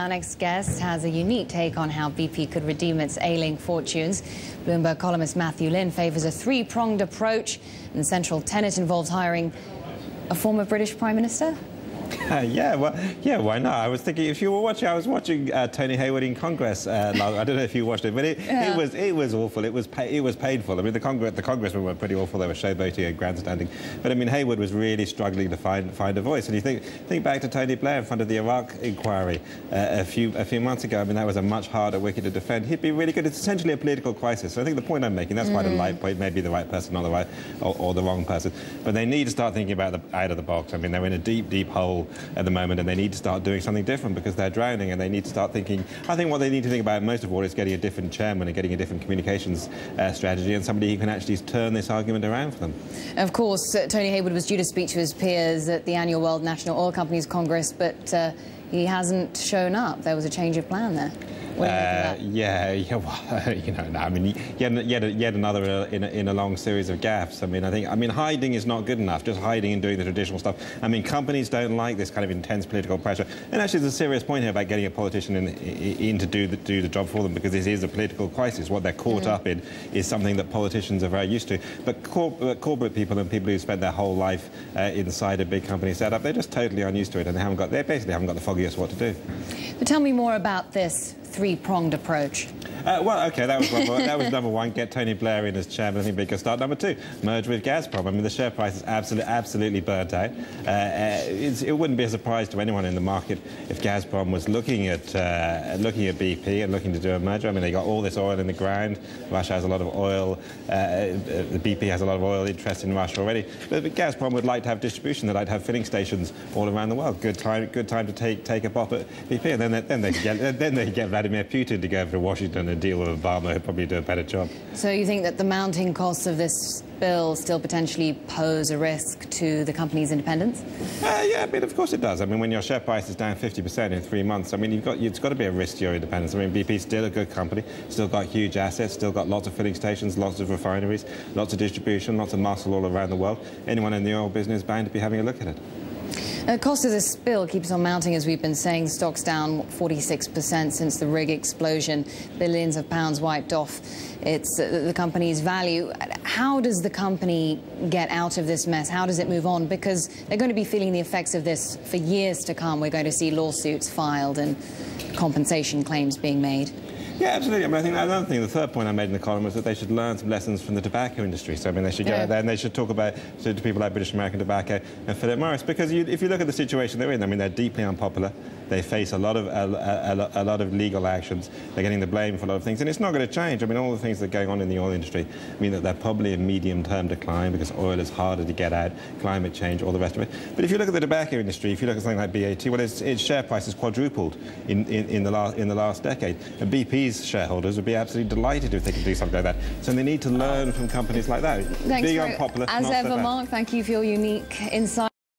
Our next guest has a unique take on how BP could redeem its ailing fortunes. Bloomberg columnist Lynn favours a three-pronged approach, and the central tenet involves hiring a former British Prime Minister. Yeah, why not? I was thinking, if you were watching, I was watching Tony Hayward in Congress. I don't know if you watched it, but it was awful. It was painful. I mean, the congressmen were pretty awful. They were showboating and grandstanding. But I mean, Hayward was really struggling to find a voice. And you think back to Tony Blair in front of the Iraq inquiry a few months ago. I mean, that was a much harder wicket to defend. He'd be really good. It's essentially a political crisis. So I think the point I'm making, that's quite a light point. Maybe the right person, not the right or the wrong person. But they need to start thinking about out of the box. I mean, they're in a deep hole at the moment, and they need to start doing something different because they're drowning, and they need to start thinking. I think what they need to think about most of all is getting a different chairman and getting a different communications strategy, and somebody who can actually turn this argument around for them. Of course, Tony Hayward was due to speak to his peers at the annual World National Oil Companies Congress, but he hasn't shown up. There was a change of plan there. Well, you know, I mean, yet another in a long series of gaffes. I mean, hiding is not good enough. Just hiding and doing the traditional stuff. I mean, companies don't like this kind of intense political pressure. And actually, there's a serious point here about getting a politician in to do the job for them, because this is a political crisis. What they're caught up in is something that politicians are very used to. But corporate people and people who spent their whole life inside a big company setup, they're just totally unused to it, and they basically haven't got the foggiest what to do. But tell me more about this three-pronged approach. Well, OK, that was number one. Get Tony Blair in as chairman. I think we could start. Number two, merge with Gazprom. I mean, the share price is absolutely burnt out. It wouldn't be a surprise to anyone in the market if Gazprom was looking at BP and looking to do a merger. I mean, they got all this oil in the ground. Russia has a lot of oil. The BP has a lot of oil interest in Russia already. But Gazprom would like to have distribution. They'd like to have filling stations all around the world. Good time to take a pop at BP, and then they get Vladimir Putin to go over to Washington and deal with Obama, who'd probably do a better job. So you think that the mounting costs of this bill still potentially pose a risk to the company's independence? Yeah, I mean, of course it does. I mean, when your share price is down 50% in 3 months, I mean, it's got to be a risk to your independence. I mean, BP's still a good company, still got huge assets, still got lots of filling stations, lots of refineries, lots of distribution, lots of muscle all around the world. Anyone in the oil business is bound to be having a look at it. The cost of this bill keeps on mounting, as we've been saying. Stock's down 46% since the rig explosion. Billions of pounds wiped off the company's value. How does the company get out of this mess? How does it move on? Because they're going to be feeling the effects of this for years to come. We're going to see lawsuits filed and compensation claims being made. Yeah, absolutely. I mean, I think another thing, the third point I made in the column was that they should learn some lessons from the tobacco industry. So, I mean, they should go out there and they should talk about to people like British American Tobacco and Philip Morris, because if you look at the situation they're in, I mean, they're deeply unpopular. They face a lot of legal actions. They're getting the blame for a lot of things, and it's not going to change. I mean, all the things that are going on in the oil industry mean that they're probably in medium-term decline because oil is harder to get out, climate change, all the rest of it. But if you look at the tobacco industry, if you look at something like BAT, well, its share price has quadrupled in the last decade. And BP's shareholders would be absolutely delighted if they could do something like that. So they need to learn from companies like that. Thanks, being unpopular. As ever, Mark, thank you for your unique insight.